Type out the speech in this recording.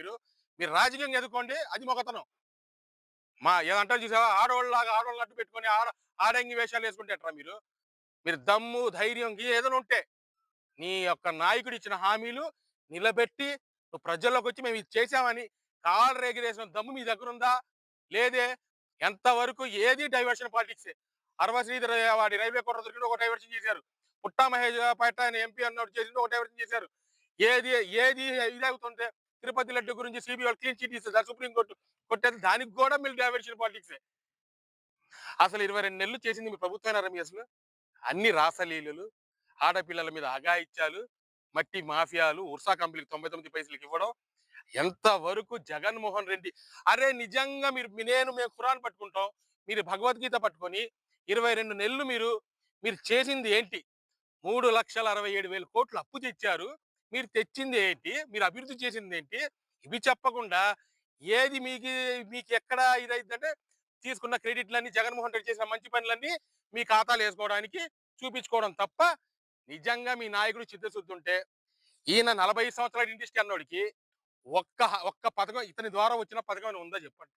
మీరు? మీరు రాజకీయంగా ఎదుర్కోండి, అది మొగతనం. ఏదంటారు చూసావా? ఆడోళ్ళలాగా ఆడోళ్ళని అడ్డు పెట్టుకొని ఆడంగి వేషాలు వేసుకుంటే ఎట్రా మీరు? మీరు దమ్ము, ధైర్యం ఏదైనా ఉంటే నీ యొక్క నాయకుడు ఇచ్చిన హామీలు నిలబెట్టి నువ్వు ప్రజల్లోకి వచ్చి మేము ఇది చేసామని కాళ్ళు ఎగిరేసిన దమ్ము మీ దగ్గర ఉందా? లేదే? ఎంతవరకు ఏది డైవర్షన్ పాలిటిక్సే. అరవ శ్రీధర్ వాడి రైల్వే కోట దొరికింది, ఒక డైవర్షన్ చేశారు. పుట్టా మహేష్ పట్ట ఆయన ఎంపీ అన్నట్టు చేసింది, ఒక డైవర్షన్ చేశారు. ఏది ఏది ఇది అవుతుంటే తిరుపతి లడ్డు గురించి సిబిఐ క్లీన్ చిట్ ఇస్తుంది, సుప్రీంకోర్టు కొట్టేది, దానికి కూడా మీరు డైవర్షన్ పాలిటిక్సే. అసలు 22 నెలలు చేసింది మీ ప్రభుత్వమైన రమ్య అసలు? అన్ని రాసలీలలు, ఆడపిల్లల మీద అఘాయిత్యాలు, మట్టి మాఫియాలు, ఉర్సా కంపెనీకి 99 పైసలకి ఇవ్వడం. ఎంతవరకు జగన్మోహన్ రెడ్డి అరే నిజంగా మేము ఖురాన్ పట్టుకుంటాం, మీరు భగవద్గీత పట్టుకొని 22 నెలలు మీరు చేసింది ఏంటి? 3,67,000 కోట్లు అప్పు తెచ్చారు. మీరు తెచ్చింది ఏంటి? మీరు అభివృద్ధి చేసింది ఏంటి? ఇవి చెప్పకుండా ఏది మీకు ఎక్కడ ఇదైందంటే తీసుకున్న క్రెడిట్లన్నీ జగన్మోహన్ రెడ్డి చేసిన మంచి పనులన్నీ మీ ఖాతాలు వేసుకోవడానికి చూపించుకోవడం తప్ప, నిజంగా మీ నాయకుడు చిత్తశుద్ధి ఉంటే ఈయన 40 సంవత్సరాల ఇండస్ట్రీ అన్నోడికి ఒక్క ఒక్క పథకం ఇతని ద్వారా వచ్చిన పథకం ఉందా చెప్పండి?